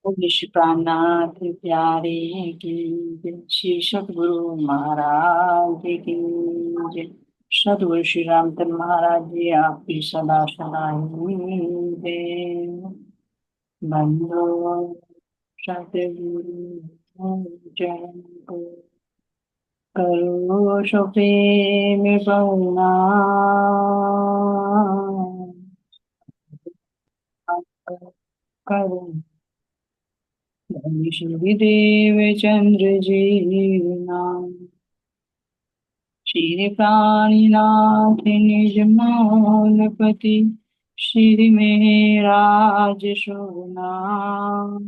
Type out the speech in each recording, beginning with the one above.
विश्व प्राणनाथ प्यारे की जय। श्री सतगुरु महाराज की जय। सतगुरु श्री रामचंद्र महाराज जी आपकी सदा सलाही दे। बंदो सतगुरु जन को करो सो प्रेम पहुना। करो धनी देव चंद्र जी नाम। श्री प्राणीनाथ निज मौलपति श्री मेराज सुनाम।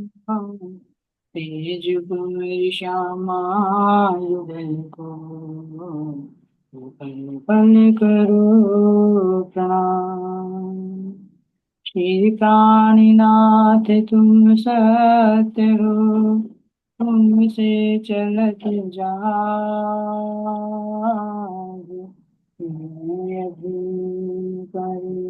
तेज गुण श्यामा युगल को पल पल करो प्रणाम। श्री प्राणीनाथ तुम सत्य हो, तुमसे चलत जाग। मैं अभी करी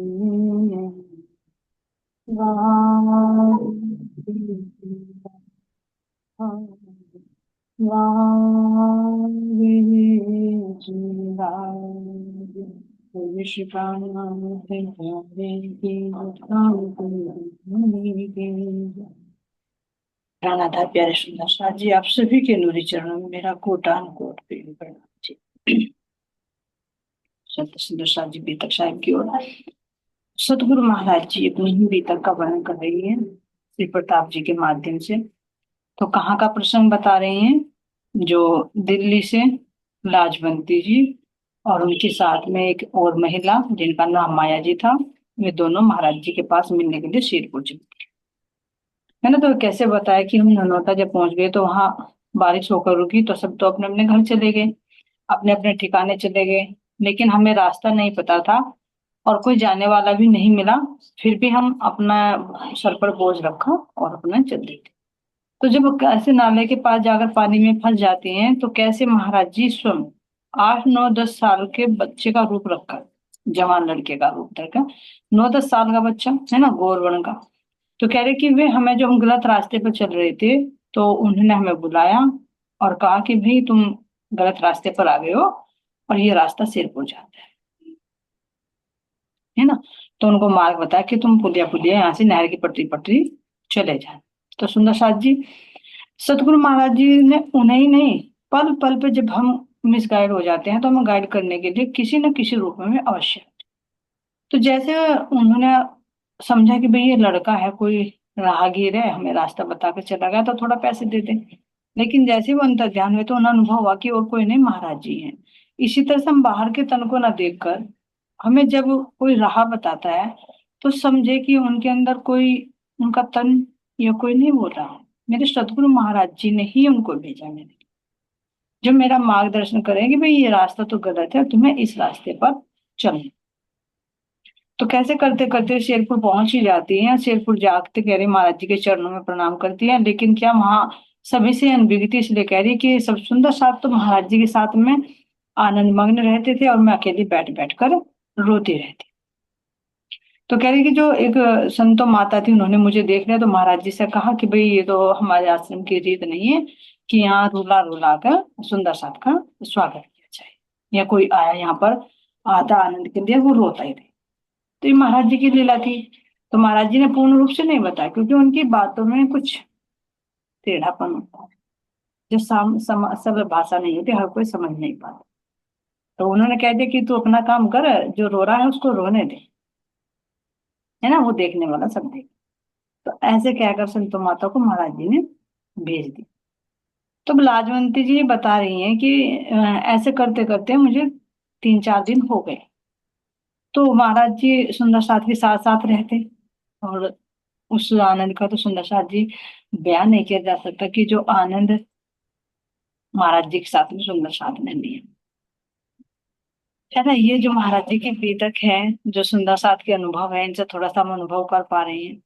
रानाधार प्यारे सुंदर शाह जी, आप सभी के नूरी चरणों में मेरा कोटान कोट प्रेम प्रणाम जी। सत्य सुंदर शाह जी बीतक साहिब की ओर सतगुरु महाराज जी अपनी ही बीतक का वर्णन कर रही है श्री प्रताप जी के माध्यम से। तो कहाँ का प्रसंग बता रहे हैं? जो दिल्ली से लाजवंती जी और उनके साथ में एक और महिला जिनका नाम माया जी था, वे दोनों महाराज जी के पास मिलने के लिए शेरपुर चले, है ना। तो कैसे बताया कि हम ननौता जब पहुंच गए तो वहां बारिश होकर रुकी, तो सब तो अपने अपने घर चले गए, अपने अपने ठिकाने चले गए। लेकिन हमें रास्ता नहीं पता था और कोई जाने वाला भी नहीं मिला। फिर भी हम अपना सर पर बोझ रखा और अपना चल देते। तो जब ऐसे नाले के पास जाकर पानी में फंस जाते हैं तो कैसे महाराज जी स्वयं 8 9 10 साल के बच्चे का रूप रखकर, जवान लड़के का रूप धरकर, 9 10 साल का बच्चा है ना, गौरवर्ण का। तो कह रहे कि वे हमें, जो हम गलत रास्ते पर चल रहे थे, तो उन्होंने हमें बुलाया और कहा कि भाई तुम गलत रास्ते पर आ गए हो और ये रास्ता सिरपुर जाता है ना। तो उनको मार्ग बताया कि तुम पुलिया पुलिया यहाँ से नहर की पटरी पटरी चले जाए। तो सुंदर साथ जी, सतगुरु महाराज जी ने उन्हें ही नहीं, पल पल पे जब हम मिसगाइड हो जाते हैं तो हमें गाइड करने के लिए किसी न किसी रूप में अवश्य। तो जैसे उन्होंने समझा कि भाई ये लड़का है, कोई राहगीर है, हमें रास्ता बता के चला गया, तो थोड़ा पैसे दे दे। लेकिन जैसे वो अंतर ध्यान हुए तो उन्हें अनुभव हुआ कि और कोई नहीं, महाराज जी हैं। इसी तरह से हम बाहर के तन को ना देखकर, हमें जब कोई राह बताता है तो समझे कि उनके अंदर कोई, उनका तन या कोई नहीं बोल रहा है, मेरे सतगुरु महाराज जी ने ही उनको भेजा मेरे, जो मेरा मार्गदर्शन करेंगे भाई ये रास्ता तो गलत है, तुम्हें इस रास्ते पर चलना। तो कैसे करते करते शेरपुर पहुंच ही जाती है। शेरपुर जागते कह रही महाराज जी के चरणों में प्रणाम करती है, लेकिन क्या वहां सभी से अनभिगति इसलिए कह रही कि सब सुंदर साथ तो महाराज जी के साथ में आनंद मग्न रहते थे और मैं अकेली बैठ बैठ कर रोती रहती। तो कह रही कि जो एक संतो माता थी, उन्होंने मुझे देख लिया तो महाराज जी से कहा कि भाई ये तो हमारे आश्रम की रीत नहीं है कि यहाँ रुला रुला कर सुंदर साथ का स्वागत किया जाए, या कोई आया यहाँ पर आता आनंद के लिए वो रोता ही रहे। तो ये महाराज जी की लीला थी। तो महाराज जी ने पूर्ण रूप से नहीं बताया, क्योंकि उनकी बातों में कुछ टेढ़ापन होता है, जो सरल भाषा नहीं होती, हर कोई समझ नहीं पाता। तो उन्होंने कह दिया कि तू अपना काम कर, जो रो रहा है उसको रोने दे, है ना, वो देखने वाला सब देख। तो ऐसे कहकर संतो माता को महाराज जी ने भेज दिया। तो लाजवंती जी बता रही हैं कि ऐसे करते करते मुझे 3 4 दिन हो गए। तो महाराज जी सुंदर साथ के साथ साथ रहते, और उस आनंद का तो सुंदर साथ जी बयान नहीं किया जा सकता कि जो आनंद महाराज जी के साथ में सुंदर साथ में नहीं है ना। ये जो महाराज जी के बीतक है, जो सुंदर साथ के अनुभव है, इनसे थोड़ा सा हम अनुभव कर पा रहे हैं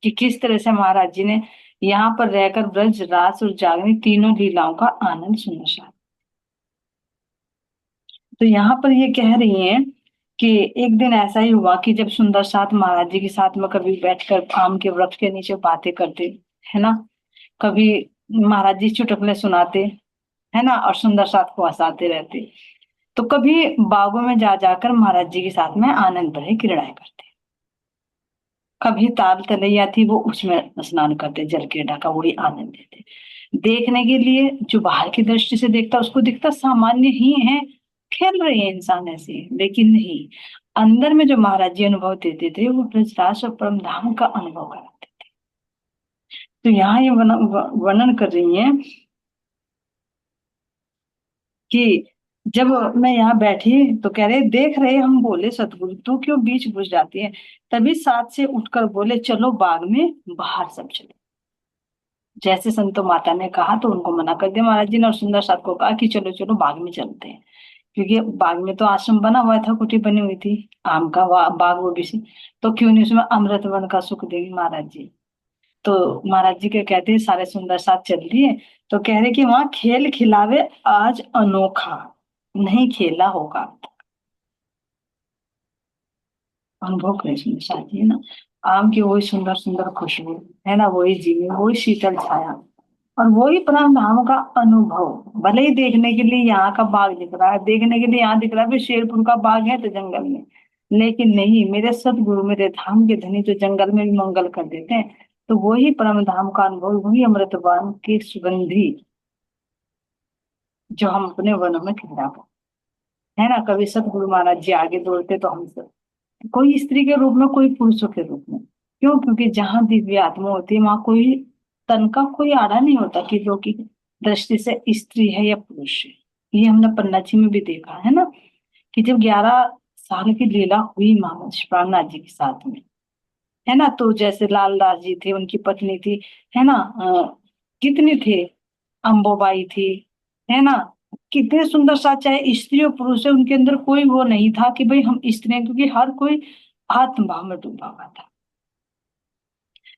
कि किस तरह से महाराज जी ने यहाँ पर रहकर ब्रज रास और जागरण तीनों लीलाओं का आनंद सुंदर साथ। तो यहाँ पर ये कह रही हैं कि एक दिन ऐसा ही हुआ कि जब सुंदर साथ महाराज जी के साथ में कभी बैठकर आम के वृक्ष के नीचे बातें करते, है ना। कभी महाराज जी चुटकुले सुनाते, है ना, और सुंदर साथ को हंसाते रहते। तो कभी बागों में जा जाकर महाराज जी के साथ में आनंद भरे क्रीड़ाएं करते। कभी ताल तलैया थी, वो उसमें स्नान करते, जल क्रीड़ा का वही आनंद लेते। देखने के लिए जो बाहर की दृष्टि से देखता उसको दिखता सामान्य ही है, खेल रहे हैं इंसान ऐसे, लेकिन नहीं, अंदर में जो महाराज जी अनुभव देते थे वो ब्रजराज और परम धाम का अनुभव कराते। तो यहाँ ये वर्णन कर रही हैं कि जब मैं यहाँ बैठी तो कह रहे देख रहे, हम बोले सतगुरु तू क्यों बीच घुस जाती है। तभी साथ से उठकर बोले चलो बाग में बाहर सब चले। जैसे संतो माता ने कहा तो उनको मना कर दिया महाराज जी ने, और सुंदर साथ को कहा कि चलो चलो बाग में चलते हैं। क्योंकि बाग में तो आश्रम बना हुआ था, कुटी बनी हुई थी, आम का बाग वो भी सी, तो क्यों नहीं उसमें अमृत वन का सुख देंगे महाराज जी। तो महाराज जी के कहते हैं सारे सुंदर साथ चल दिए। तो कह रहे कि वहां खेल खिलावे आज अनोखा, नहीं खेला होगा। अनुभव करें सुंदर साथ जी, है ना। आम की वही सुंदर सुंदर खुशबू, है ना, वही जीवन, वही शीतल छाया, और वही परम धाम का अनुभव। भले ही देखने के लिए यहाँ का बाग दिख रहा है, देखने के लिए यहाँ दिख रहा है, फिर शेरपुर का बाग है तो जंगल में, लेकिन नहीं, मेरे सतगुरु मेरे धाम के धनी जो जंगल में भी मंगल कर देते हैं, तो वही परम धाम का अनुभव, वही अमृतवान की सुगंधी जो हम अपने वनों में खिला पाते, है ना। कभी सतगुरु महाराज जी आगे दौड़ते तो हम सब, कोई स्त्री के रूप में, कोई पुरुषों के रूप में। क्यों? क्योंकि जहां दिव्य आत्मा होती है वहां कोई तन का कोई आड़ा नहीं होता कि जो की दृष्टि से स्त्री है या पुरुष है। ये हमने पन्ना जी में भी देखा है ना, कि जब 11 साल की लीला हुई मां प्राणनाथ जी के साथ में, है ना, तो जैसे लाल दास जी थे, उनकी पत्नी थी, है ना, कितनी थे, अंबोबाई थी, है ना, कितने सुंदर सा, चाहे स्त्री और पुरुष है, उनके अंदर कोई वो नहीं था कि भाई हम स्त्री हैं, क्योंकि हर कोई आत्म भाव में डूबा हुआ था।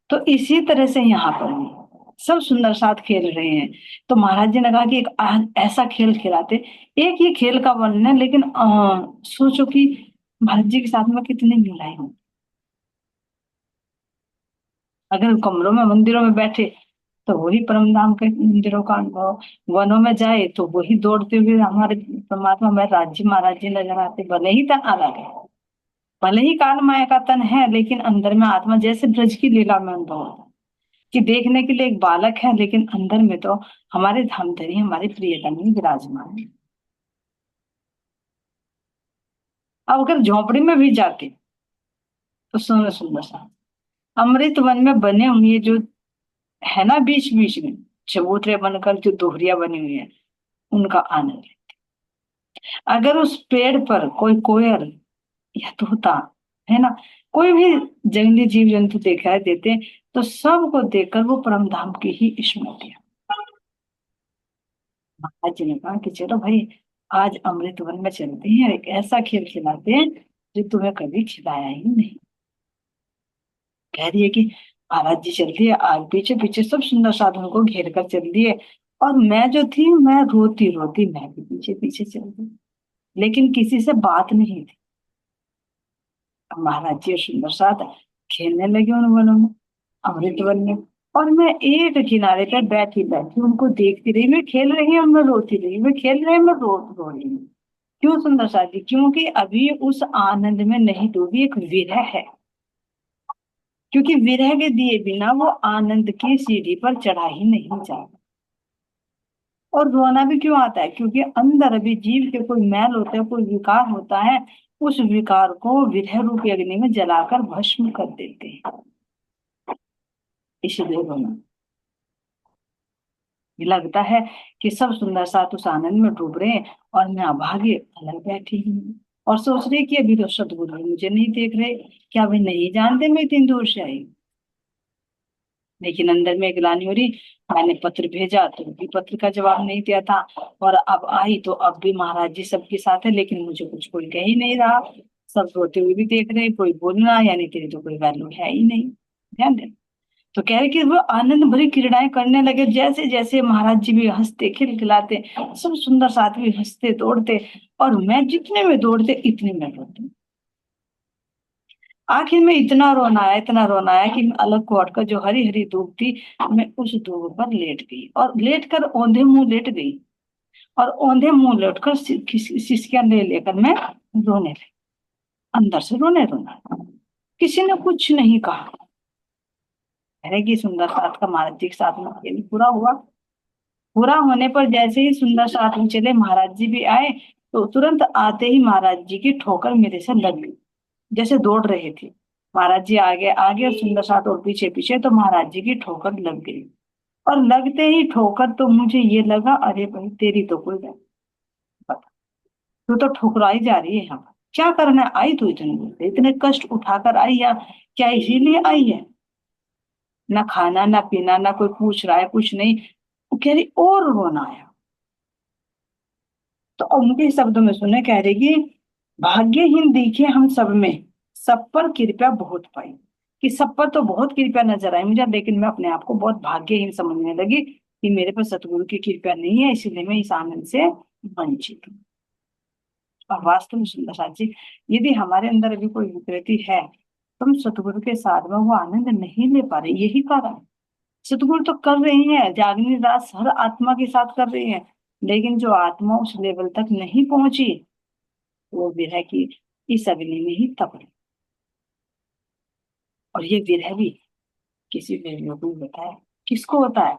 तो इसी तरह से यहाँ पर भी सब सुंदर साथ खेल रहे हैं। तो महाराज जी ने कहा कि एक ऐसा खेल खिलाते। एक ही खेल का वर्णन है, लेकिन सोचो कि महाराज जी के साथ में कितनी लीलाएं हों। अगर कमरों में मंदिरों में बैठे तो वही परम धाम के मंदिरों का अनुभव, वनों में जाए तो वही दौड़ते हुए हमारे परमात्मा में राज्य महाराज जी नजर आते। भले ही तन अलग है, भले ही काल माया का तन है, लेकिन अंदर में आत्मा, जैसे ब्रज की लीला में अनुभव होता है कि देखने के लिए एक बालक है, लेकिन अंदर में तो हमारे धामधरी हमारे प्रियतम ही विराजमान है। अब अगर झोपड़ी में भी जाते तो सुंदर सुंदर सा अमृत वन में बने हुए जो, है ना, बीच बीच में चबूतरे बनकर जो दोहरिया बनी हुई है, उनका आनंद है। अगर उस पेड़ पर कोई कोयल या तोता, है ना, कोई भी जंगली जीव जंतु दिखाई देते, तो सबको देखकर वो परम धाम की ही स्मृति है। महाराज जी ने कहा कि चलो भाई, आज अमृत वन में चलते हैं, एक ऐसा खेल खिलाते हैं जो तुम्हें कभी खिलाया ही नहीं। कह रही है कि महाराज जी चल दिए, आगे पीछे पीछे सब सुंदर साधन को घेर कर चल दिए, और मैं जो थी, मैं रोती रोती मैं भी पीछे पीछे चल दी, लेकिन किसी से बात नहीं थी। अब महाराज जी सुंदर साथ खेलने लगे उन वनों में, अमृत वन में, और मैं एक किनारे पर बैठी बैठी उनको देखती रही। मैं खेल रही हूँ, मैं रोती रही, मैं खेल रही हूँ, मैं रो रही हूँ। क्यों सुंदर साथी? क्योंकि अभी उस आनंद में नहीं डूबी, एक विरह है। क्योंकि विरह के दिए बिना वो आनंद की सीढ़ी पर चढ़ा ही नहीं जाता। और रोना भी क्यों आता है? क्योंकि अंदर अभी जीव के कोई मैल होता है, कोई विकार होता है, उस विकार को विरह रूपी अग्नि में जलाकर भस्म कर देते हैं, इसलिए रोना। ये लगता है कि सब सुंदर साथ उस आनंद में डूब रहे हैं, और मैं अभागे अलग बैठी हूँ, और सोच रही कि अभी तो सतगुरु मुझे नहीं देख रहे, क्या वे नहीं जानते मैं इतनी दूर से आई। लेकिन अंदर में ग्लानि हो रही, मैंने पत्र भेजा तो भी पत्र का जवाब नहीं दिया था, और अब आई तो अब भी महाराज जी सबके साथ है, लेकिन मुझे कुछ कोई कह ही नहीं रहा। सब रोते हुए भी देख रहे, कोई बोलना, यानी तेरी तो कोई वैल्यू है ही नहीं। ध्यान देना। तो कह रहे कि वो आनंद भरी क्रीड़ाएं करने लगे, जैसे जैसे महाराज जी भी हंसते खिलखिलाते, सब सुंदर साथ भी हंसते दौड़ते, और मैं जितने में दौड़ते इतने में रोते। आखिर में इतना रोना आया, इतना रोना आया कि मैं अलग को हटकर जो हरी हरी धूप थी, मैं उस धूप पर लेट गई और लेट कर औंधे मुंह लेट गई। और औंधे मुंह लेट कर सिसकियां ले लेकर मैं रोने लगी, अंदर से रोने रोना। किसी ने कुछ नहीं कहा। रहेगी सुंदर साथ का महाराज जी के साथ में खेल पूरा हुआ। पूरा होने पर जैसे ही सुंदर साथ में चले, महाराज जी भी आए, तो तुरंत आते ही महाराज जी की ठोकर मेरे से लग गई। जैसे दौड़ रहे थे, महाराज जी आगे आगे और सुंदर साथ और पीछे पीछे, तो महाराज जी की ठोकर लग गई। और लगते ही ठोकर तो मुझे ये लगा, अरे भाई तेरी तो कोई बात, तू तो ठुकराई जा रही है यहाँ पर। क्या करना आई तू इतने दूर से, इतने कष्ट उठाकर आई, या क्या इसीलिए आई है? ना खाना ना पीना, ना कोई पूछ रहा है, कुछ नहीं। वो कह रही और रोना आया। तो उनके शब्दों में सुने, कह रही कि भाग्यहीन दिखे हम सब में, सब पर कृपया बहुत पाई। कि सब पर तो बहुत कृपया नजर आई मुझे, लेकिन मैं अपने आप को बहुत भाग्यहीन समझने लगी कि मेरे पर सतगुरु की कृपया नहीं है, इसलिए मैं इस आनंद से वंचित हूँ। और वास्तव में सुंदर साथ जी, यदि हमारे अंदर अभी कोई विकृति है, तो हम सतगुरु के साथ में वो आनंद नहीं ले पा रहे, यही कारण है। सतगुरु तो कर रहे हैं, जागनी रात हर आत्मा के साथ कर रहे हैं, लेकिन जो आत्मा उस लेवल तक नहीं पहुंची, वो विरह की इस अग्नि में ही तप रही। और ये विरह भी किसी वेदियों को होता है। किसको होता है?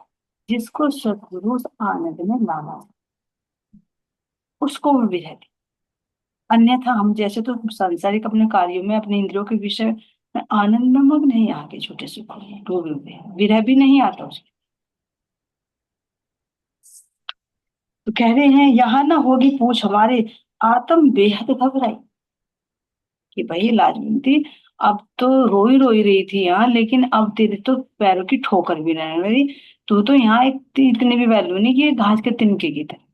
जिसको सतगुरु उस आनंद में लाना, उसको वो विरह थी। अन्यथा हम जैसे तो सांसारिक अपने कार्यों में, अपने इंद्रियों के विषय में आनंद में मग्न नहीं, आगे छोटे से डूबे हुए हैं, विरह भी नहीं आता उसके। तो कह रहे हैं, यहाँ ना होगी पूछ हमारे, आत्म बेहद घबराई। कि भाई लाजवंती, अब तो रोई रोई रही थी यहाँ, लेकिन अब तेरे तो पैरों की ठोकर भी रहने लगी। तू तो यहाँ इतनी भी वैल्यू नहीं कि घास के तिनके की तरह।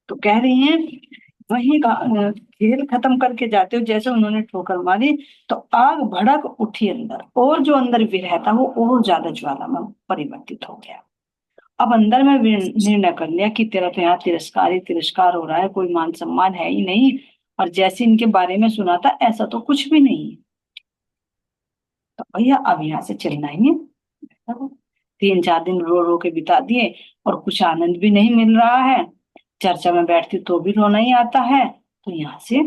तो कह रही हैं, वही खेल खत्म करके जाते हो, जैसे उन्होंने ठोकर मारी, तो आग भड़क उठी अंदर, और जो अंदर विरह था वो और ज्यादा ज्वाला में परिवर्तित हो गया। अब अंदर में निर्णय कर लिया कि तेरा तो यहाँ तिरस्कार ही तिरस्कार हो रहा है, कोई मान सम्मान है ही नहीं, और जैसे इनके बारे में सुना था ऐसा तो कुछ भी नहीं है। तो भैया अब यहाँ से चलना ही है। 3 4 दिन रो रो के बिता दिए, और कुछ आनंद भी नहीं मिल रहा है। चर्चा में बैठती तो भी रोना ही आता है। तो यहाँ से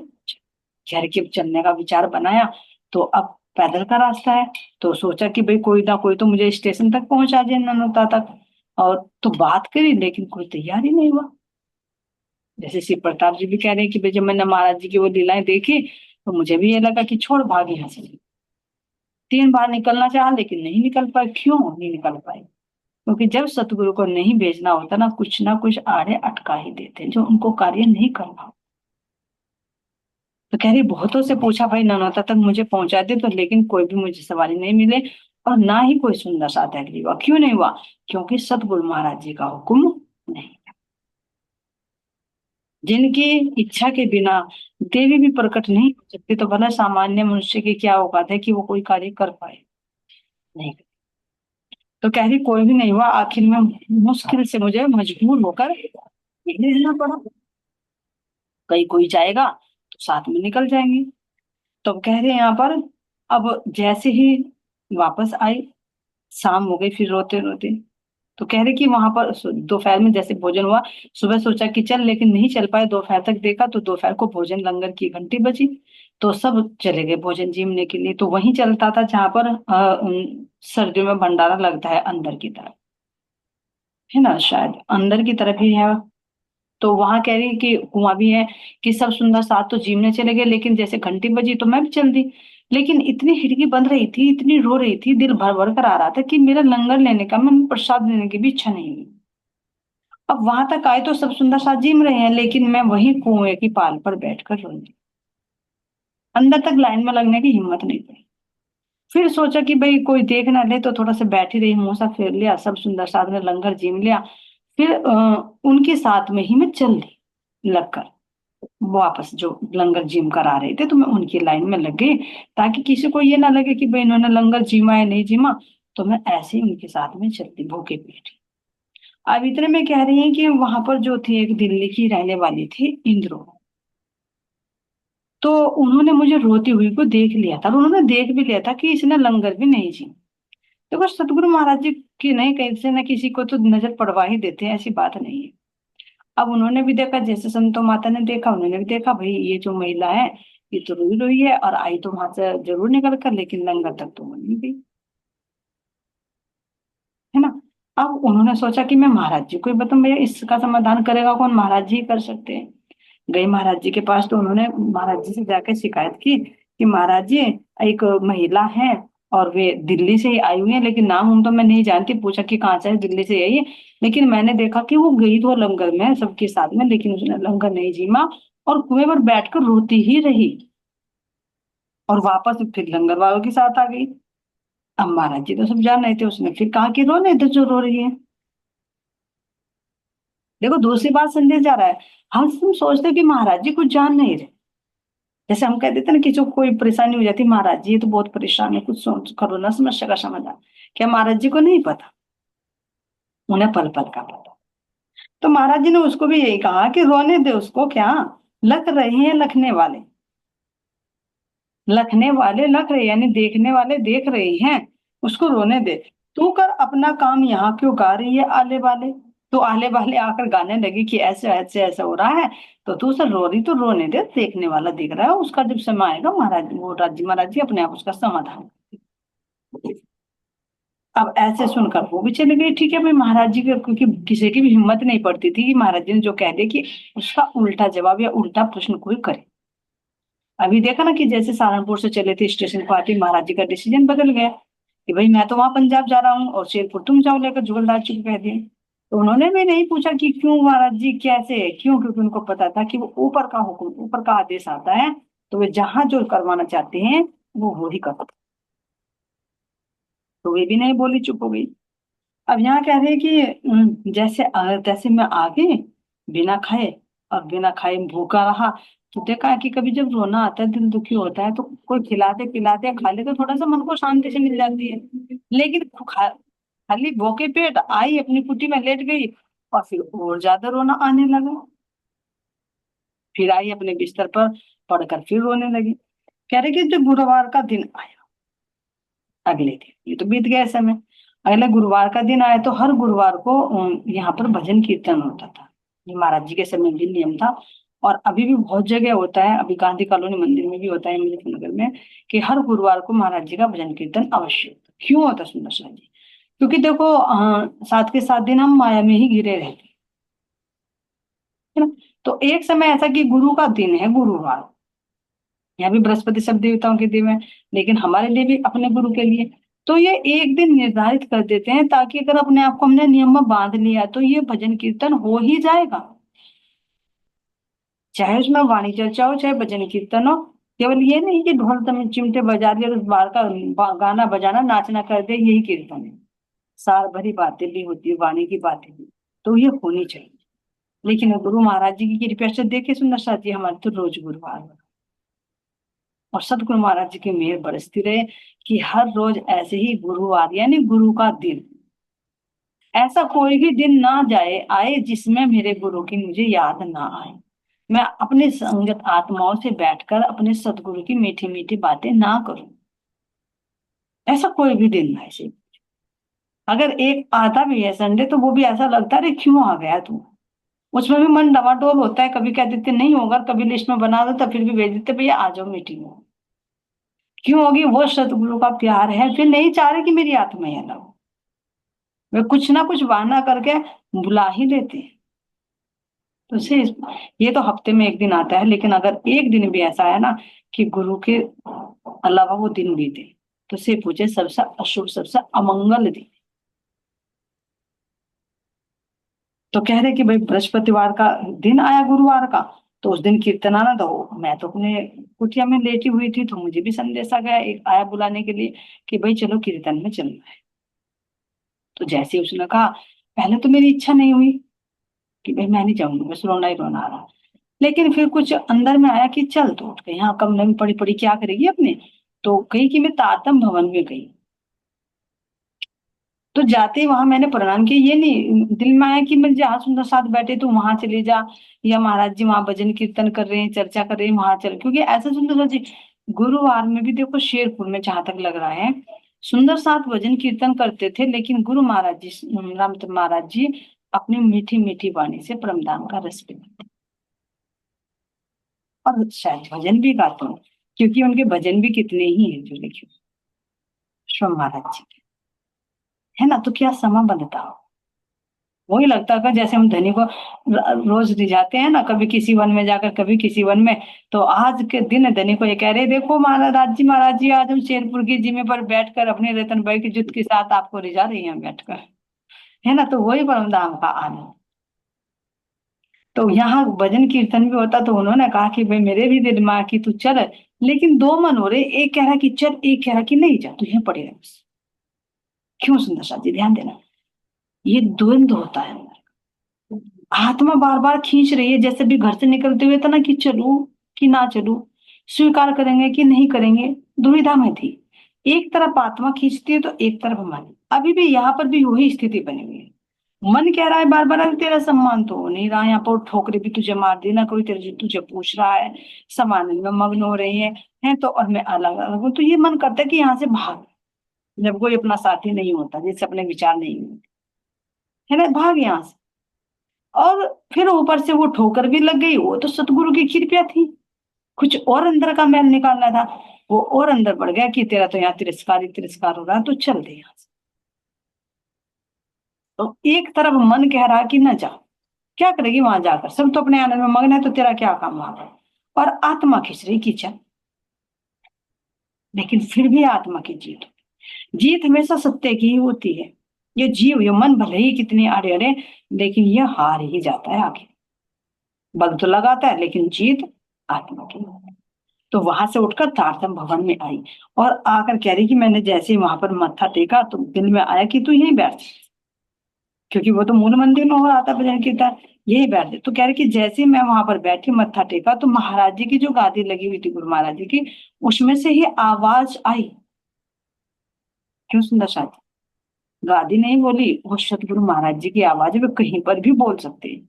घर के चलने का विचार बनाया। तो अब पैदल का रास्ता है, तो सोचा कि भाई कोई ना कोई तो मुझे स्टेशन तक पहुंचा दे, ननौता तक। और तो बात करी, लेकिन कोई तैयार ही नहीं हुआ। जैसे शिव प्रताप जी भी कह रहे हैं कि भाई जब मैंने महाराज जी की वो लीलाएं देखी, तो मुझे भी ये लगा कि छोड़ भाग यहाँ से। 3 बार निकलना चाहा, लेकिन नहीं निकल पाए। क्यों नहीं निकल पाए? क्योंकि जब सतगुरु को नहीं भेजना होता ना कुछ आड़े अटका ही देते हैं, जो उनको कार्य नहीं करना। तो कह रही बहुतों से पूछा भाई ननौता तक मुझे पहुंचा दे, तो लेकिन कोई भी मुझे सवारी नहीं मिले, और ना ही कोई सुंदर सा एग्री हुआ। क्यों नहीं हुआ? क्योंकि सतगुरु महाराज जी का हुक्म नहीं। जिनकी इच्छा के बिना देवी भी प्रकट नहीं हो सकती, तो भला सामान्य मनुष्य की क्या औकात है कि वो कोई कार्य कर पाए? नहीं। तो कह रही कोई भी नहीं हुआ, आखिर में मुश्किल से मुझे मजबूर होकर यहीं रहना पड़ा। कहीं कोई जाएगा तो साथ में निकल जाएंगे। तो कह रहे हैं यहाँ पर, अब जैसे ही वापस आई, शाम हो गई, फिर रोते रोते। तो कह रहे कि वहां पर दोपहर में जैसे भोजन हुआ, सुबह सोचा कि चल, लेकिन नहीं चल पाए। दोपहर तक देखा तो दोपहर को भोजन लंगर की घंटी बजी, तो सब चले गए भोजन जीमने के लिए। तो वहीं चलता था जहां पर सर्दियों में भंडारा लगता है, अंदर की तरफ है ना, शायद अंदर की तरफ ही है। तो वहां कह रही कि कुआं भी है। कि सब सुंदर साथ तो जीमने चले गए, लेकिन जैसे घंटी बजी तो मैं भी चल दी। लेकिन इतनी हिड़की बन रही थी, इतनी रो रही थी, दिल भर भर कर आ रहा था कि मेरा लंगर लेने का, मैं प्रसाद लेने की भी इच्छा नहीं हुई। अब वहां तक आए तो सब सुंदर साथ जिम रहे हैं, लेकिन मैं वही कुएं की पाल पर बैठकर रोई। अंदर तक लाइन में लगने की हिम्मत नहीं पड़ी। फिर सोचा कि भाई कोई देख ना ले, तो थोड़ा सा बैठी रही, मुंह सा फेर लिया, सब सुंदर साथ ने लंगर जिम लिया। फिर उनके साथ में ही मैं चल दी, लगकर वापस जो लंगर जिम करा रहे थे, तो मैं उनकी लाइन में लग गई, ताकि किसी को ये ना लगे कि भाई इन्होंने लंगर जिमा है नहीं जिमा। तो मैं ऐसे ही उनके साथ में चलती भूखे पेट। अब इतने में कह रही हैं कि वहां पर जो थी, एक दिल्ली की रहने वाली थी, इंद्रो। तो उन्होंने मुझे रोती हुई को देख लिया था और उन्होंने देख भी लिया था कि इसने लंगर भी नहीं जी। देखो सतगुरु महाराज जी की नहीं, कहीं से ना किसी को तो नजर पड़वा ही देते हैं, ऐसी बात नहीं है। अब उन्होंने भी देखा, जैसे संतो माता ने देखा, उन्होंने भी देखा भाई ये जो महिला है ये तो रोई रोई है और आई तो वहां से जरूर निकल कर, लेकिन लंगर तक तो वो नहीं गई, है ना। अब उन्होंने सोचा कि मैं महाराज जी को ही बताऊं, भैया इसका समाधान करेगा कौन, महाराज जी ही कर सकते हैं। गई महाराज जी के पास, तो उन्होंने महाराज जी से जाकर शिकायत की कि महाराज जी एक महिला है और वे दिल्ली से ही आई हुई है, लेकिन नाम हम तो मैं नहीं जानती। पूछा कि कहाँ से है, दिल्ली से आई है, लेकिन मैंने देखा कि वो गई तो लंगर में सबके साथ में, लेकिन उसने लंगर नहीं जीमा और कुएं पर बैठकर रोती ही रही और वापस फिर लंगर वालों के साथ आ गई। अब महाराज जी तो सब जान रहे थे, उसने फिर कहा कि रोने दो जो रो रही है। देखो दूसरी बात संदेश जा रहा है, हम सब सोचते हैं कि महाराज जी कुछ जान नहीं रहे। जैसे हम कह देते हैं ना, किसी को कोई परेशानी हो जाती, महाराज जी ये तो बहुत परेशान है, कुछ सोच करो ना, समस्या का समाधान। क्या महाराज जी को नहीं पता? उन्हें पल पल का पता। तो महाराज जी ने उसको भी यही कहा कि रोने दे उसको, क्या लख रहे हैं लखने वाले, लखने वाले लख रहे यानी देखने वाले देख रहे हैं, उसको रोने दे। तू कर अपना काम, यहाँ क्यों गा रही है आले वाले। तो आले वाले आकर गाने लगे कि ऐसे ऐसे ऐसा हो रहा है, तो तू सर रो रही तो रोने दे, देखने वाला दिख रहा है, उसका जब समय आएगा महाराज वो राज्य महाराज जी अपने आप उसका समाधान। अब ऐसे सुनकर वो भी चले गए। ठीक है भाई, महाराज जी के, क्योंकि किसी की भी हिम्मत नहीं पड़ती थी कि महाराज जी ने जो कह दे कि उसका उल्टा जवाब या उल्टा प्रश्न कोई करे। अभी देखा ना कि जैसे सहारनपुर से चले थे स्टेशन पर आते महाराज जी का डिसीजन बदल गया कि भाई मैं तो वहां पंजाब जा रहा हूँ और शेरपुर तुम जाओ लेकर, जुगलदार जी को कह दिया। तो उन्होंने भी नहीं पूछा कि क्यों महाराज जी कैसे क्यों, क्योंकि उनको पता था कि वो ऊपर का हुक्म, ऊपर का आदेश आता है, तो वे जहां जो करवाना चाहते हैं वो ही करते। तो वे भी नहीं बोली, चुप हो गई। अब यहाँ कह रहे हैं कि जैसे अगर तैसे मैं आगे बिना खाए और बिना खाए भूखा रहा। तो देखा है कि कभी जब रोना आता है, दिल दुखी होता है, तो कोई खिलाते पिलाते या खा ले तो थोड़ा सा मन को शांति से मिल जाती है। लेकिन खाली भूखे पेट आई अपनी कुटी में लेट गई और फिर और ज्यादा रोना आने लगा। फिर आई अपने बिस्तर पर पड़कर फिर रोने लगी। कह रहे कि जब गुरुवार का दिन आया, अगले दिन, ये तो बीत गया समय, अगले गुरुवार का दिन आया, तो हर गुरुवार को यहाँ पर भजन कीर्तन होता था। ये महाराज जी के समय भी नियम था और अभी भी बहुत जगह होता है, अभी गांधी कॉलोनी मंदिर में भी होता है अमृतनगर में, कि हर गुरुवार को महाराज जी का भजन कीर्तन अवश्य होता है। क्यों होता सुंदर शाह जी? क्योंकि देखो 7 के 7 दिन हम माया में ही घिरे रहते हैं ना। तो एक समय ऐसा कि गुरु का दिन है गुरुवार, यहाँ भी बृहस्पति सब देवताओं के दिन है, लेकिन हमारे लिए भी अपने गुरु के लिए। तो ये एक दिन निर्धारित कर देते हैं ताकि अगर अपने आप को हमने नियम में बांध लिया तो ये भजन कीर्तन हो ही जाएगा, चाहे उसमें वाणी चर्चा हो चाहे भजन कीर्तन हो। केवल ये नहीं कि ढोल चिमटे बजा दिए और उस बार का गाना बजाना नाचना कर दे, यही कीर्तन है। सार भरी बातें भी होती है, वाणी की बातें भी, तो ये होनी चाहिए। लेकिन गुरु महाराज जी की कृपा से देखे सुंदर साथी, हमारे तो रोज गुरुवार है। और सदगुरु महाराज जी की मेहर बरसती रहे कि हर रोज ऐसे ही गुरुवार यानी गुरु का दिन, ऐसा कोई भी दिन ना जाए आए जिसमें मेरे गुरु की मुझे याद ना आए, मैं अपने संगत आत्माओं से बैठकर अपने सदगुरु की मीठी मीठी बातें ना करूं। ऐसा कोई भी दिन ना ऐसे, अगर एक आता भी है संडे तो वो भी ऐसा लगता है अरे क्यों आ गया तू। उसमें भी मन डवाडोल होता है, कभी कह देते नहीं होगा, कभी लिस्ट में बना दो तो फिर भी भेज देते भैया आ जाओ मीटिंग में। क्यों होगी? वो सतगुरु का प्यार है, फिर नहीं चाह रहे कि मेरी आत्मा ही अलग हो, वे कुछ ना कुछ बहाना करके बुला ही लेते हैं। तो से ये तो हफ्ते में एक दिन आता है, लेकिन अगर एक दिन भी ऐसा है ना कि गुरु के अलावा वो दिन बीते, तो से पूछे सबसे अशुभ सबसे अमंगल दिन। तो कह रहे कि भाई बृहस्पतिवार का दिन आया गुरुवार का, तो उस दिन कीर्तन आना, तो मैं तो अपने कुटिया में लेटी हुई थी, तो मुझे भी संदेश आ गया, एक आया बुलाने के लिए कि भाई चलो कीर्तन में चलना है। तो जैसे ही उसने कहा, पहले तो मेरी इच्छा नहीं हुई कि भाई मैं नहीं जाऊंगी, बस रोना ही रोना आ रहा। लेकिन फिर कुछ अंदर में आया कि चल, तो उठ गई, यहाँ कम नमी पड़ी पड़ी क्या करेगी अपने। तो कही कि मैं तारतम भवन में गई। तो जाते ही वहां मैंने प्रणाम किया, ये नहीं दिल में आया कि मैं जहाँ सुंदर साथ बैठे तो वहां चले जा, या महाराज जी वहां भजन कीर्तन कर रहे हैं, चर्चा कर रहे हैं, वहां चल, क्योंकि ऐसा सुंदर जी गुरुवार में भी देखो शेरपुर में जहां तक लग रहा है सुंदर साथ भजन कीर्तन करते थे, लेकिन गुरु महाराज जी रामचंद्र महाराज जी अपनी मीठी मीठी वाणी से परमधाम का रस पिलाते और शायद भजन भी गाते हैं, क्योंकि उनके भजन भी कितने ही हैं जो लिखे श्रम महाराज जी के, है ना। तो क्या समा बनता हो, वही लगता है जैसे हम धनी को रोज रिझाते हैं ना, कभी किसी वन में जाकर कभी किसी वन में। तो आज के दिन धनी को ये कह रहे देखो महाराज जी आज हम शेरपुर की जिम्मे पर बैठकर अपने रतन भाई की जुत के साथ आपको रिझा रही हैं बैठकर, है ना। तो वही परमधाम का आनंद। तो यहाँ भजन कीर्तन भी होता, तो उन्होंने कहा कि भाई मेरे भी दिल में कि तू चल, लेकिन दो मन हो रहे, एक कह रहा कि चल, एक कह रहा कि नहीं जा, तू यहीं पड़े रह बस। क्यों सुंदर साथ जी, ध्यान देना, ये द्वंद्व होता है। आत्मा बार बार खींच रही है, जैसे भी घर से निकलते हुए था ना कि चलूं कि ना चलूं, स्वीकार करेंगे कि नहीं करेंगे, दुविधा में थी। एक तरफ आत्मा खींचती है तो एक तरफ मन, अभी भी यहाँ पर भी वही स्थिति बनी हुई है। मन कह रहा है बार बार अरे तेरा सम्मान तो हो नहीं रहा, यहाँ पर ठोकरे भी तुझे मार दी ना, कोई तेरे तुझे पूछ रहा है, सम्मान में मग्न हो रही है तो, और मैं अलग अलग हूँ, तो ये मन करता है कि यहाँ से भाग, जब कोई अपना साथी नहीं होता, जिससे अपने विचार नहीं होते, है ना, भाग यहाँ से। और फिर ऊपर से वो ठोकर भी लग गई, वो तो सतगुरु की कृपा थी, कुछ और अंदर का मैल निकालना था, वो और अंदर बढ़ गया कि तेरा तो यहाँ तिरस्कार ही तिरस्कार हो रहा है, तो चल दे यहाँ से। तो एक तरफ मन कह रहा कि न जा, क्या करेगी वहां जाकर, सब तो अपने आनंद में मगन है, तो तेरा क्या काम वहां पर। और आत्मा खिंच रही की चल, लेकिन फिर भी आत्मा की जीत, जीत हमेशा सत्य की ही होती है। ये जीव, ये मन भले ही कितनी अड़े अड़े, लेकिन ये हार ही जाता है आखिर, बल तो लगाता है लेकिन जीत आत्मा की। तो वहां से उठकर तारतम भवन में आई, और आकर कह रही कि मैंने जैसे ही वहां पर मत्था टेका तो दिल में आया कि तू यहीं बैठ, क्योंकि वो तो मूल मंदिर में हो रहा था भजन कीर्तन, यही बैठ दे। तो कह रहे कि जैसे ही मैं वहां पर बैठी मत्था टेका तो महाराज जी की जो गादी लगी हुई थी गुरु महाराज जी की, उसमें से ही आवाज आई। क्यों सुंदर साथी, गादी नहीं बोली, वो सतगुरु महाराज जी की आवाज है, वे कहीं पर भी बोल सकते हैं,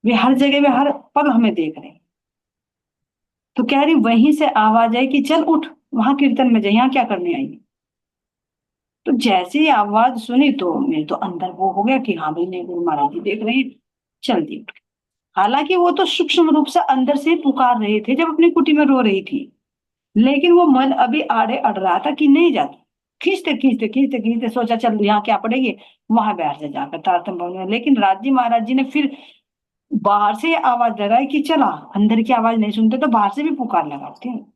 वे हर जगह वे हर पल हमें देख रहे हैं। तो कह रही वहीं से आवाज आई कि चल उठ, वहां कीर्तन में जा, यहाँ क्या करने आई है? तो जैसे ही आवाज सुनी तो मेरे तो अंदर वो हो गया कि हाँ भाई नहीं, गुरु महाराज जी देख रहे हैं, चल दी। हालांकि वो तो सूक्ष्म रूप से अंदर से पुकार रहे थे जब अपनी कुटी में रो रही थी, लेकिन वो मन अभी आड़े अड़ रहा था कि नहीं जाती। खींचते खींचते खींचते खींचते सोचा चल यहाँ क्या पड़ेगी, वहां बैठ जा जाकर तारतम भवन में। लेकिन राज जी महाराज जी ने फिर बाहर से आवाज लगाई कि चला, अंदर की आवाज नहीं सुनते तो बाहर से भी पुकार लगाते हैं।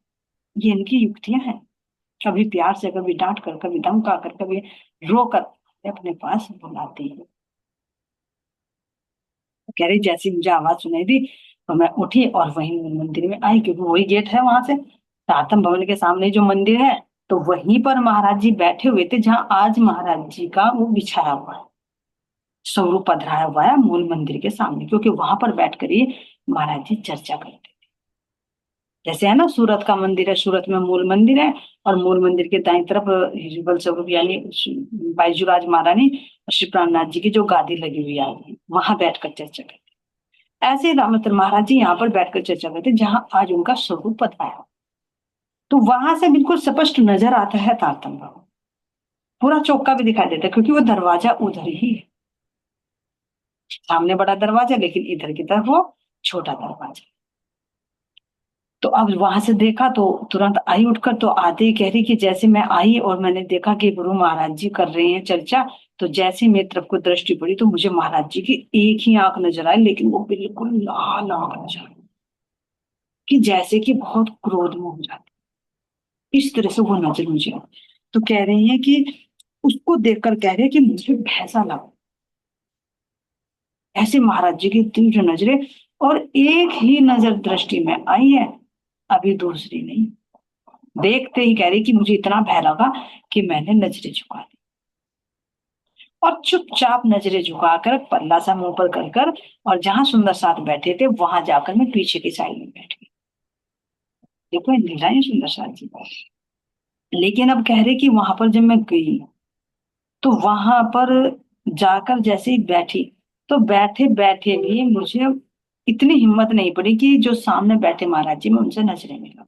ये इनकी युक्तियां हैं, कभी प्यार से, कभी डांट कर, कभी धमका कर, कभी रो कर अपने पास बुलाते हैं। कह रही जैसी मुझे आवाज सुनाई दी तो मैं उठी और वहीं मंदिर में आई, क्योंकि वही गेट है वहां से, तातम भवन के सामने जो मंदिर है, तो वहीं पर महाराज जी बैठे हुए थे जहां आज महाराज जी का वो बिछाया हुआ है, स्वरूप पधराया हुआ है मूल मंदिर के सामने, क्योंकि वहां पर बैठकर ही महाराज जी चर्चा करते थे। जैसे है ना, सूरत का मंदिर है, सूरत में मूल मंदिर है, और मूल मंदिर के दाईं तरफ हिजबल स्वरूप यानी बाईजूराज महारानी और श्री प्राणनाथ जी की जो गादी लगी हुई है, वहां बैठकर चर्चा करते। ऐसे रामचंद्र महाराज जी यहाँ पर बैठकर चर्चा करते जहां आज उनका स्वरूप बताया। तो वहां से बिल्कुल स्पष्ट नजर आता है तारतम्य भवन, पूरा चौका भी दिखाई देता है, क्योंकि वो दरवाजा उधर ही है, सामने बड़ा दरवाजा लेकिन इधर की तरफ वो छोटा दरवाजा। तो अब वहां से देखा तो तुरंत आई उठकर, तो आते ही कह रही कि जैसे मैं आई और मैंने देखा कि गुरु महाराज जी कर रहे हैं चर्चा, तो जैसे ही मेरी तरफ को दृष्टि पड़ी तो मुझे महाराज जी की एक ही आंख नजर आई, लेकिन वो बिल्कुल लाल आंख नजर आई, कि जैसे कि बहुत क्रोध में हो जाती, इस तरह से वो नजर मुझे आई। तो कह रही है कि उसको देखकर कह रहे हैं कि मुझे भैसा लगा, ऐसे महाराज जी की तीव्र नजरें, और एक ही नजर दृष्टि में आई है, अभी दूसरी नहीं। देखते ही कह रही कि मुझे इतना भय लगा कि मैंने नजरें झुका दी, और चुपचाप नजरें झुकाकर पल्ला सा मुंह पर कर और जहां सुंदर साथ बैठे थे वहां जाकर मैं पीछे की साइड में बैठ गई। देखो ये लीला है सुंदर साथ जी। लेकिन अब कह रहे कि वहां पर जब मैं गई तो वहां पर जाकर जैसे ही बैठी, तो बैठे बैठे भी मुझे इतनी हिम्मत नहीं पड़ी कि जो सामने बैठे महाराज जी, मैं उनसे नजरें मिला।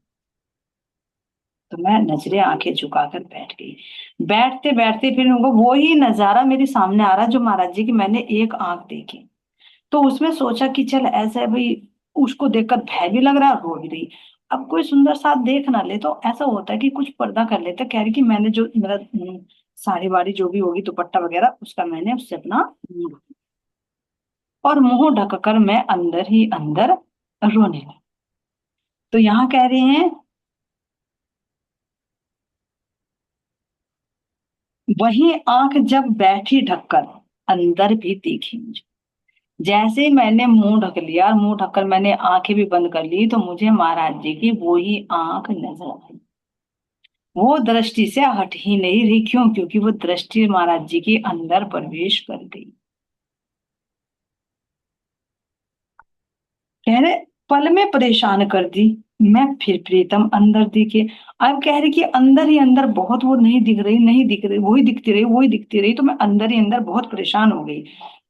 तो मैं नजरें आंखें झुकाकर बैठ गई। बैठते बैठते फिर उनको वही नजारा मेरे सामने आ रहा जो महाराज जी की मैंने एक आंख देखी। तो उसमें सोचा कि चल ऐसा है भाई, उसको देखकर भय भी लग रहा है, रो भी रही। अब कोई सुंदर साथ देख ना ले तो ऐसा होता है कि कुछ पर्दा कर लेते। कह रही कि मैंने जो मेरा साड़ी वाड़ी जो भी होगी दुपट्टा वगैरह उसका मैंने उससे अपना मुंह ढका। और मुंह ढककर मैं अंदर ही अंदर रोने लगी। तो यहाँ कह रहे हैं, वही आंख जब बैठी ढककर अंदर भी देखी मुझे। जैसे ही मैंने मुंह ढक लिया और मुंह ढककर मैंने आंखें भी बंद कर ली, तो मुझे महाराज जी की वो ही आंख नजर आई। वो दृष्टि से हट ही नहीं रही। क्यों? क्योंकि वो दृष्टि महाराज जी के अंदर प्रवेश कर गई। कह रहे पल में परेशान कर दी। मैं फिर प्रीतम अंदर दिखे। अब कह रही कि अंदर ही अंदर बहुत वो नहीं दिख रही, नहीं दिख रही, वही दिखती रही, वही दिखती रही। तो मैं अंदर ही अंदर बहुत परेशान हो गई।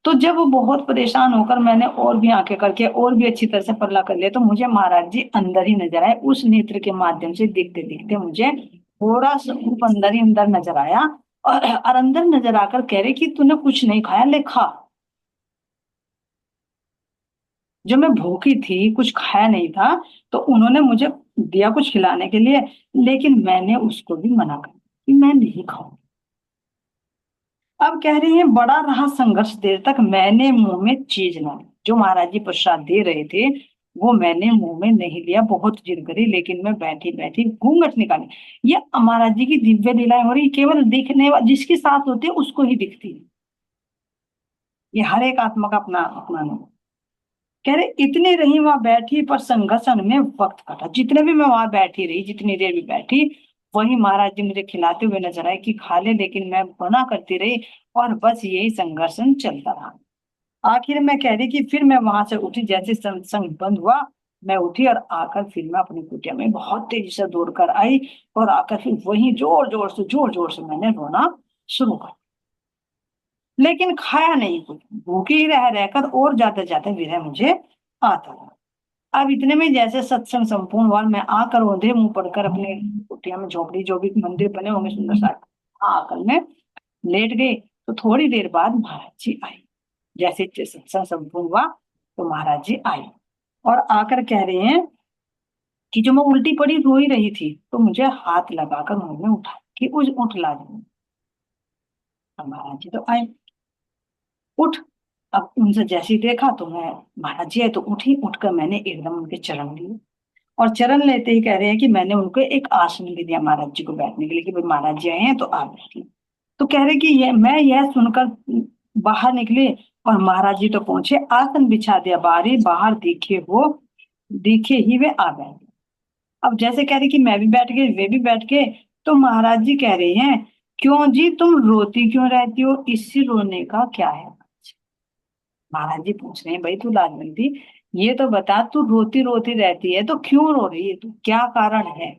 तो जब वो बहुत परेशान होकर मैंने और भी आंखें करके और भी अच्छी तरह से पल्ला कर लिया, तो मुझे महाराज जी अंदर ही नजर आए। उस नेत्र के माध्यम से दिखते दिखते मुझे थोड़ा सा रूप अंदर ही अंदर नजर आया। और अंदर नजर आकर कह रहे कि तूने कुछ नहीं खाया, ले खा। जब मैं भूखी थी, कुछ खाया नहीं था, तो उन्होंने मुझे दिया कुछ खिलाने के लिए, लेकिन मैंने उसको भी मना कर दिया कि मैं नहीं खाऊंगी। अब कह रही है बड़ा रहा संघर्ष, देर तक मैंने मुंह में चीज ना ली। जो महाराज जी प्रसाद दे रहे थे वो मैंने मुंह में नहीं लिया। बहुत जिद करी, लेकिन मैं बैठी बैठी घूंघट निकाली। ये महाराज जी की दिव्य लीलाएं हो रही, केवल दिखने जिसके साथ होते हैं उसको ही दिखती है। ये हर एक आत्मा का अपना अपना अनुभव। कह रहे इतनी रही वहां बैठी, पर संघर्षण में वक्त कटा। जितने भी मैं वहां बैठी रही, जितनी देर भी बैठी, वही महाराज जी मुझे खिलाते हुए नजर आए कि खा ले, लेकिन मैं मना करती रही। और बस यही संघर्षण चलता रहा। आखिर में कह रही कि फिर मैं वहां से उठी, जैसे सत्संग बंद हुआ, मैं उठी और आकर फिर मैं अपनी कुटिया में बहुत तेजी से दौड़ कर आई। और आकर फिर वही जोर जोर से मैंने रोना शुरू कर। लेकिन खाया नहीं कुछ, भूखी ही रह रहकर और जाते जाते विरह मुझे आता रहा। अब इतने में जैसे सत्संग संपूर्ण हुआ, मैं आकर औंधे मुंह पड़कर अपने कुटिया में, झोपड़ी जो भी मंदिर बने होंगे सुंदर सा, आकर मैं लेट गई। तो थोड़ी देर बाद महाराज जी आए। जैसे सत्संग संपूर्ण हुआ तो महाराज जी आए और आकर कह रहे हैं कि जो मैं उल्टी पड़ी रो ही रही थी, तो मुझे हाथ लगाकर मुंह में उठा कि उठ उठ ला जाऊं। अब महाराज जी तो आए, उठ। अब उनसे जैसे ही देखा तो मैं, महाराज जी है तो उठी। उठकर मैंने एकदम उनके चरण लिए। और चरण लेते ही कह रहे हैं कि मैंने उनको एक आसन भी दिया महाराज जी को बैठने के लिए, कि भाई महाराज जी आए हैं तो आप बैठिए। तो कह रहे कि ये मैं यह सुनकर बाहर निकले और महाराज जी तो पहुंचे, आसन बिछा दिया बारी बाहर, दिखे ही वे आ गए। अब जैसे कह रहे कि मैं भी बैठ गई, वे भी बैठ गए। तो महाराज जी कह रहे हैं, क्यों जी तुम रोती क्यों रहती हो, इससे रोने का क्या है? महाराज जी पूछ रहे हैं, भाई तू लाजवंती, ये तो बता, तू रोती रोती रहती है तो क्यों रो रही है, तू क्या कारण है?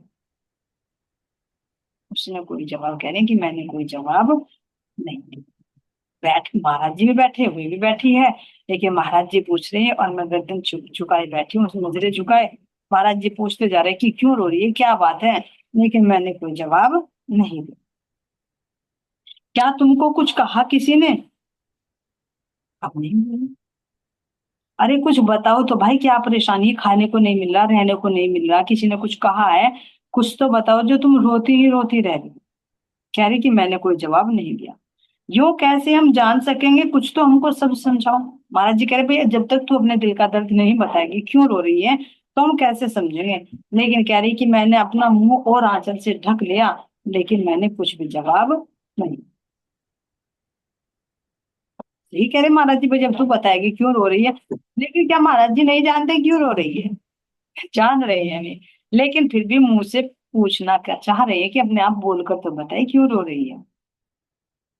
उसने कोई जवाब, कह रहे हैं कि मैंने कोई जवाब नहीं दिया। बैठ महाराज जी भी बैठे, हुए भी बैठी है, लेकिन महाराज जी पूछ रहे हैं और मैं गर्दन झुकाए बैठी हूँ, उसने नजरें झुकाए। महाराज जी पूछते जा रहे हैं कि क्यों रो रही है, क्या बात है, लेकिन मैंने कोई जवाब नहीं दिया। क्या तुमको कुछ कहा किसी ने? अब नहीं बोली। अरे कुछ बताओ तो भाई, क्या परेशानी है? खाने को नहीं मिल रहा, रहने को नहीं मिल रहा, किसी ने कुछ कहा है? कुछ तो बताओ, जो तुम रोती ही रोती रह गई। कह रही कि मैंने कोई जवाब नहीं दिया। यूं कैसे हम जान सकेंगे, कुछ तो हमको सब समझाओ। महाराज जी कह रहे भैया, जब तक तू अपने दिल का दर्द नहीं बताएगी क्यों रो रही है, तो हम कैसे समझेंगे? लेकिन कह रही कि मैंने अपना मुंह और आंचल से ढक लिया, लेकिन मैंने कुछ भी जवाब नहीं। यही कह रहे महाराज जी, भाई जब तू बताएगी क्यों रो रही है। लेकिन क्या महाराज जी नहीं जानते क्यों रो रही है? जान रहे हैं वे, लेकिन फिर भी मुंह से पूछना क्या चाह रहे हैं कि अपने आप बोलकर तो बताए क्यों रो रही है।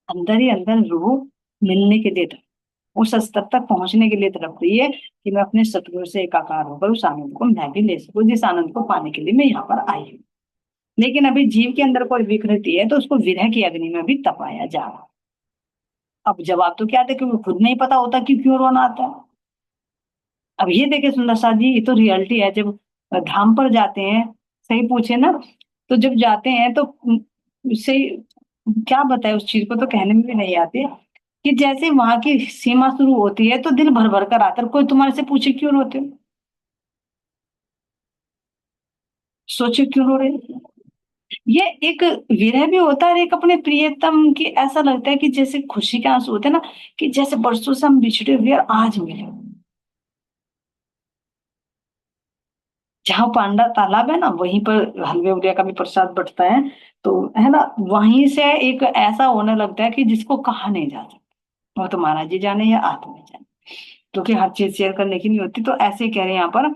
अंदर ही अंदर रूह मिलने के लिए, उस स्तर तक पहुंचने के लिए तड़प रही है कि मैं अपने सतगुरु से एकाकार होकर उस आनंद को मैं भी ले सकूं, जिस आनंद को पाने के लिए मैं यहाँ पर आई हूँ। लेकिन अभी जीव के अंदर कोई विकृति है तो उसको विरह की अग्नि में भी तपाया जा रहा है। अब जवाब तो क्या दे, क्योंकि खुद नहीं पता होता कि क्यों रोना आता है। अब ये देखे सुंदर साथ जी, ये तो रियलिटी है। जब धाम पर जाते हैं, सही पूछे ना, तो जब जाते हैं तो उससे क्या बताए, उस चीज को तो कहने में भी नहीं आती, कि जैसे वहां की सीमा शुरू होती है तो दिल भर भर कर आता है। कोई तुम्हारे से पूछे क्यों रोते हो, सोचे क्यों रो रहे हो। ये एक विरह भी होता है और एक अपने प्रियतम की, ऐसा लगता है कि जैसे खुशी के आंसू होते हैं ना, कि जैसे बरसों से हम बिछड़े हुए और आज मिले। जहाँ पांडा तालाब है ना, वहीं पर हलवे उलिया का भी प्रसाद बंटता है। तो है ना, वहीं से एक ऐसा होने लगता है कि जिसको कहा नहीं जा सकता, वो तो महाराज जी जाने या आत्मा जाने, क्योंकि हर चीज शेयर करने की नहीं होती। तो ऐसे ही कह रहे हैं यहाँ पर,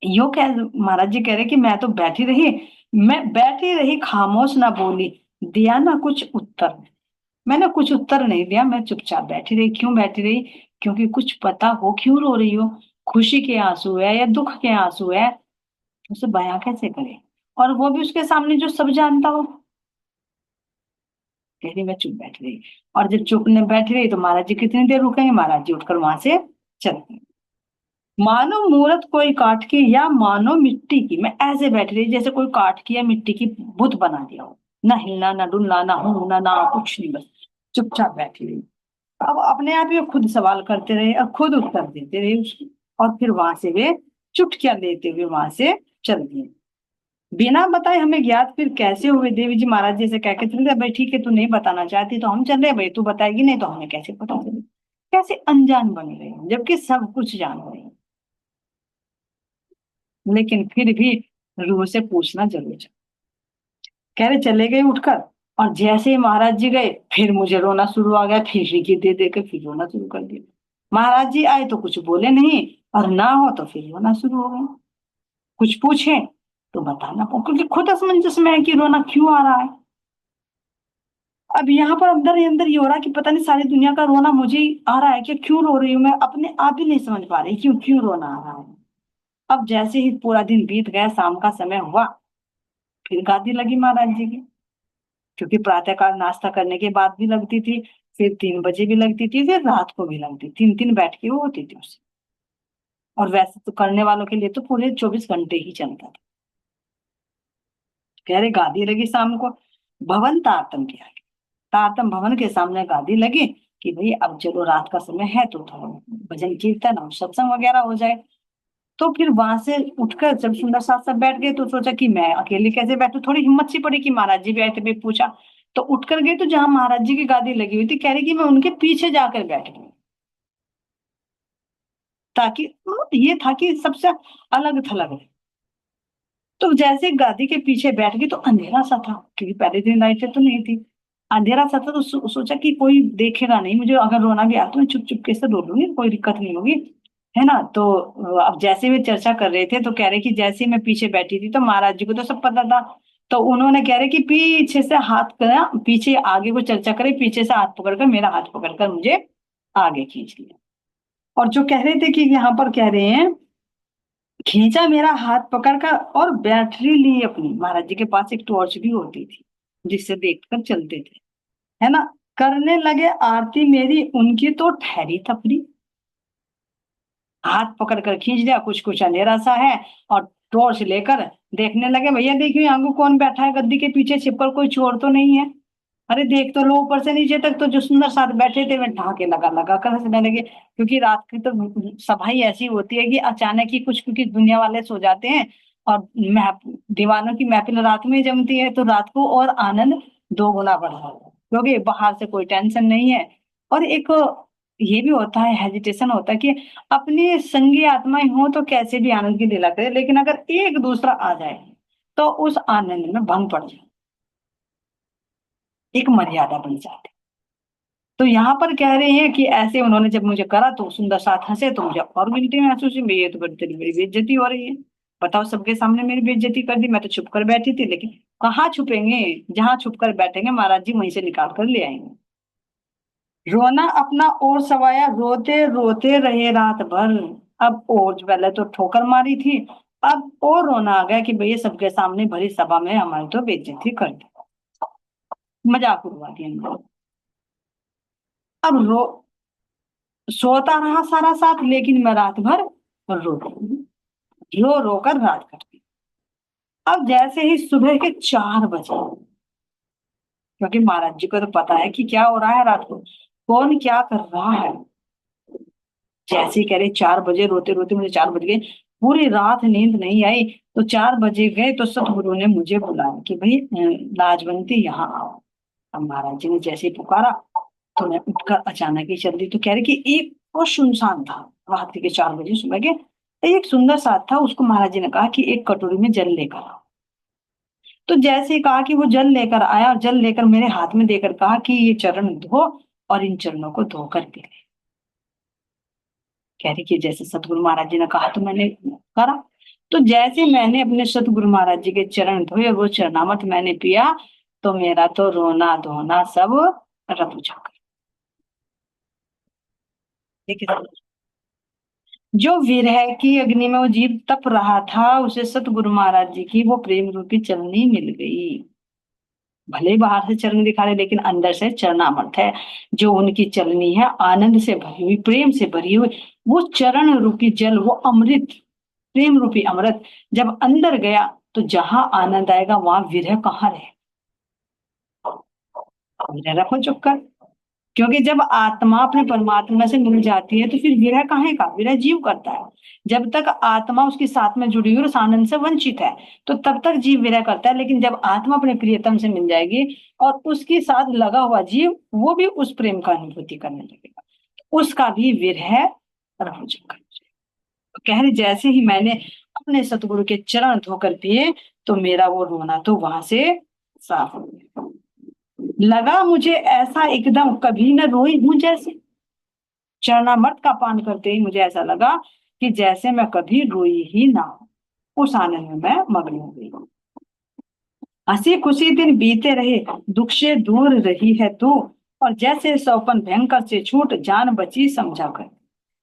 यो कह महाराज जी कह रहे कि मैं तो बैठी रही, मैं बैठी रही खामोश ना बोली, दिया ना कुछ उत्तर। मैंने कुछ उत्तर नहीं दिया, मैं चुपचाप बैठी रही। क्यों बैठी रही? क्योंकि कुछ पता हो क्यों रो रही हो, खुशी के आंसू है या दुख के आंसू है, उसे बयां कैसे करे, और वो भी उसके सामने जो सब जानता हो। कह रही मैं चुप बैठ रही। और जब चुप ने बैठ रही तो महाराज जी कितनी देर रुकेंगे, महाराज जी उठकर वहां से चल गए। मानो मूरत कोई काठ की या मानो मिट्टी की, मैं ऐसे बैठ रही जैसे कोई काठ की या मिट्टी की बुत बना दिया हो। ना हिलना ना डुलना ना होना ना कुछ नहीं, बस चुपचाप बैठी रही। अब अपने आप ही वो खुद सवाल करते रहे और खुद उत्तर देते रहे उसको। और फिर वहां से वे चुटकियां लेते हुए वहां से चल दिए। बिना बताए हमें ज्ञात फिर कैसे हुए, देवी जी महाराज जी से कह के चले गए, भाई ठीक है तू नहीं बताना चाहती तो हम चल रहे, भाई तू बताएगी नहीं तो हमें कैसे पता चले। कैसे अनजान बन रहे हैं जबकि सब कुछ जान रहे हैं। लेकिन फिर भी रूह से पूछना जरूर था। कह रहे चले गए उठकर, और जैसे ही महाराज जी गए फिर मुझे रोना शुरू आ गया, फिर रिकी दे दे के फिर रोना शुरू कर दिया। महाराज जी आए तो कुछ बोले नहीं, और ना हो तो फिर रोना शुरू हो गया। कुछ पूछे तो बताना क्योंकि खुद असमंजस में है कि रोना क्यों आ रहा है। अब यहाँ पर अंदर ही अंदर ये हो रहा है कि पता नहीं सारी दुनिया का रोना मुझे ही आ रहा है कि क्यों रो रही हूँ, मैं अपने आप ही नहीं समझ पा रही क्यों क्यों रोना आ रहा है। अब जैसे ही पूरा दिन बीत गया, शाम का समय हुआ, फिर गादी लगी महाराज जी की। क्योंकि प्रातःकाल नाश्ता करने के बाद भी लगती थी, फिर 3 बजे भी लगती थी, फिर रात को भी लगती, 3 3 बैठ के वो होती थी उससे। और वैसे तो करने वालों के लिए तो पूरे 24 घंटे ही चलता था। कह रहे गादी लगी शाम को, भवन तारतम के आगे, तारतम भवन के सामने गादी लगी, कि भाई अब चलो रात का समय है तो थोड़ा भजन कीर्तन और सत्संग वगैरह हो जाए। तो फिर वहां से उठकर जब सुंदर साथ सब बैठ गए तो सोचा कि मैं अकेले कैसे बैठू, थोड़ी हिम्मत सी पड़ी कि महाराज जी भी आए थे, भी पूछा। तो उठकर गए तो जहां महाराज जी की गादी लगी हुई थी, कह रही कि मैं उनके पीछे जाकर बैठ गई, ताकि ये था कि सबसे अलग थलग है। तो जैसे गादी के पीछे बैठ गई तो अंधेरा सा था, क्योंकि पहले दिन लाइटें तो नहीं थी। अंधेरा सा था तो सोचा कि कोई देखेगा नहीं मुझे, अगर रोना भी आता तो मैं चुप चुप के से रो लूंगी, कोई दिक्कत नहीं होगी, है ना। तो अब जैसे वे चर्चा कर रहे थे तो कह रहे कि जैसे ही मैं पीछे बैठी थी तो महाराज जी को तो सब पता था। तो उन्होंने कह रहे कि पीछे से हाथ करा, पीछे आगे को चर्चा करे, पीछे से हाथ पकड़कर, मेरा हाथ पकड़कर मुझे आगे खींच लिया। और जो कह रहे थे कि यहाँ पर कह रहे हैं, खींचा मेरा हाथ पकड़कर और बैटरी ली अपनी, महाराज जी के पास एक टॉर्च भी होती थी जिससे देखकर चलते थे, है ना। करने लगे आरती मेरी उनकी तो ठहरी थपरी, हाथ पकड़ कर खींच दिया, कुछ कुछ अंधेरा सा है, और टॉर्च लेकर देखने लगे, भैया देखिए यहाँ को कौन बैठा है गद्दी के पीछे छिपकर, कोई चोर तो नहीं है। अरे देख तो लो ऊपर से नीचे तक, तो जो सुंदर साथ बैठे थे वे ढाके लगा लगा कर हंसने लगे, क्योंकि रात की तो सभा ही ऐसी होती है कि अचानक ही कुछ, क्योंकि दुनिया वाले सो जाते हैं और दीवानों की महफिल रात में ही जमती है, तो रात को और आनंद 2 गुना बढ़ जाता है, क्योंकि बाहर से कोई टेंशन नहीं है। और एक ये भी होता है, हेजिटेशन होता है कि अपनी संगी आत्माएं हो तो कैसे भी आनंद की लीला करे, लेकिन अगर एक दूसरा आ जाए तो उस आनंद में भंग पड़ जाए, एक मर्यादा बन जाती। तो यहाँ पर कह रहे हैं कि ऐसे उन्होंने जब मुझे करा तो सुंदर साथ हंसे, तो मुझे और गिल्टी महसूस हुई, ये तो बड़ी तेरी मेरी बेइज्जती हो रही है। बताओ, सबके सामने मेरी बेइज्जती कर दी, मैं तो छुप कर बैठी थी, लेकिन कहाँ छुपेंगे, जहां छुप कर बैठेंगे महाराज जी वहीं से निकाल कर ले आएंगे। रोना अपना और सवाया, रोते रोते रहे रात भर। अब और पहले तो ठोकर मारी थी, अब और रोना आ गया कि भैया सबके सामने भरी सभा में हमारी तो बेइज्जती कर दी, मजाक उड़वा दिया इन लोगों ने। अब सोता रहा सारा साथ, लेकिन मैं रात भर रो रो कर रात कटती। अब जैसे ही सुबह के 4 बजे, क्योंकि महाराज जी को तो पता है कि क्या हो रहा है रात को, कौन क्या कर रहा है। जैसे ही कह रहे 4 बजे, रोते रोते मुझे 4 बज गए, पूरी रात नींद नहीं आई। तो 4 बजे गए तो सतगुरु ने मुझे बुलाया कि भाई लाजवंती यहाँ आओ। अब महाराज जी ने जैसे ही पुकारा तो मैं उठकर अचानक ही चल दी। तो कह रहे कि एक और सुनसान था, रात के 4 बजे सुबह के, एक सुंदर साथ था, उसको महाराज जी ने कहा कि एक कटोरी में जल लेकर आओ। तो जैसे ही कहा कि वो जल लेकर आया, और जल लेकर मेरे हाथ में देकर कहा कि ये चरण धो और इन चरणों को धोकर पी ले। कह रही कि जैसे सतगुरु महाराज जी ने कहा तो मैंने करा। तो जैसे मैंने अपने सतगुरु महाराज जी के चरण धोए, वो चरणामृत मैंने पिया, तो मेरा तो रोना धोना सब रफ जाकर। देखिए, जो विरह की अग्नि में वो जीव तप रहा था, उसे सतगुरु महाराज जी की वो प्रेम रूपी चलनी मिल गई। भले ही बाहर से चलनी दिखा रहे, लेकिन अंदर से चरणामृत है। जो उनकी चलनी है, आनंद से भरी हुई, प्रेम से भरी हुई, वो चरण रूपी जल, वो अमृत, प्रेम रूपी अमृत जब अंदर गया, तो जहां आनंद आएगा वहां विरह कहाँ रहे। विरह रखो चुप कर। क्योंकि जब आत्मा अपने परमात्मा से मिल जाती है तो फिर विरह काहे का, विरह जीव करता है। जब तक आत्मा उसके साथ में जुड़ी हुई और उस आनंद से वंचित है, तो तब तक जीव विरह करता है। लेकिन जब आत्मा अपने प्रियतम से मिल जाएगी और उसके साथ लगा हुआ जीव, वो भी उस प्रेम का अनुभूति करने लगेगा, उसका भी विरह रहो चुका। तो कह रहे जैसे ही मैंने अपने सतगुरु के चरण धोकर पिए, तो मेरा वो रोना तो वहां से साफ हो गया। लगा मुझे ऐसा एकदम कभी न रोई हूं जैसे। चरणामृत का पान करते ही मुझे ऐसा लगा कि जैसे मैं कभी रोई ही ना हूं। उस आनंद में मैं मग्न हो गई। हंसी खुशी दिन बीते रहे, दुख से दूर रही है तू, और जैसे सौपन भयंकर से छूट जान बची समझा कर।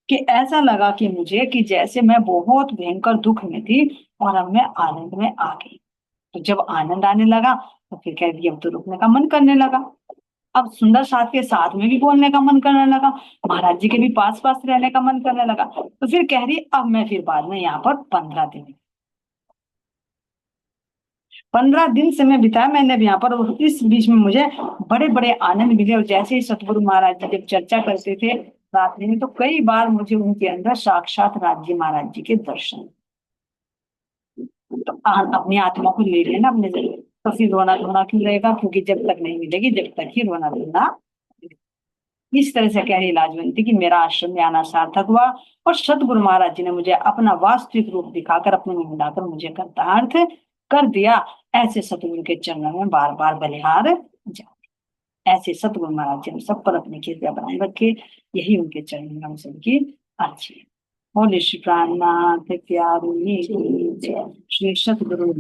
कि ऐसा लगा कि मुझे कि जैसे मैं बहुत भयंकर दुख में थी और अब मैं आनंद में आ गई। तो जब आनंद आने लगा, तो फिर कह दिया अब तो रुकने का मन करने लगा। अब सुंदर साथ के साथ में भी बोलने का मन करने लगा, महाराज जी के भी पास पास रहने का मन करने लगा। तो फिर कह रही अब मैं फिर बाद में यहाँ पर 15 दिन, 15 दिन समय बिताया मैंने भी यहाँ पर। और इस बीच में मुझे बड़े बड़े आनंद मिले। और जैसे ही सतगुरु महाराज जी जब चर्चा करते थे रात्रि में, तो कई बार मुझे उनके अंदर साक्षात राज जी महाराज जी के दर्शन। तो अपनी आत्मा को ले लेना अपने जरिए, तो फिर रोना धोना क्यों रहेगा, क्योंकि जब तक नहीं मिलेगी जब तक ही रोना धोना। इस तरह से कह रही लाजवंती कि मेरा आश्रम में आना सार्थक हुआ, और सतगुरु महाराज जी ने मुझे अपना वास्तविक रूप दिखाकर, अपने में मिलाकर मुझे कृतार्थ कर दिया। ऐसे सतगुरु के चरणों में बार बार बलिहार जा। ऐसे सतगुरु महाराज जी हम सब पर अपनी कृपया बनाए रखे। यही उनके चरणों में हम सबकी अर्जी है। बोले श्री प्राणनाथ प्यारे की जय। श्री सतगुरु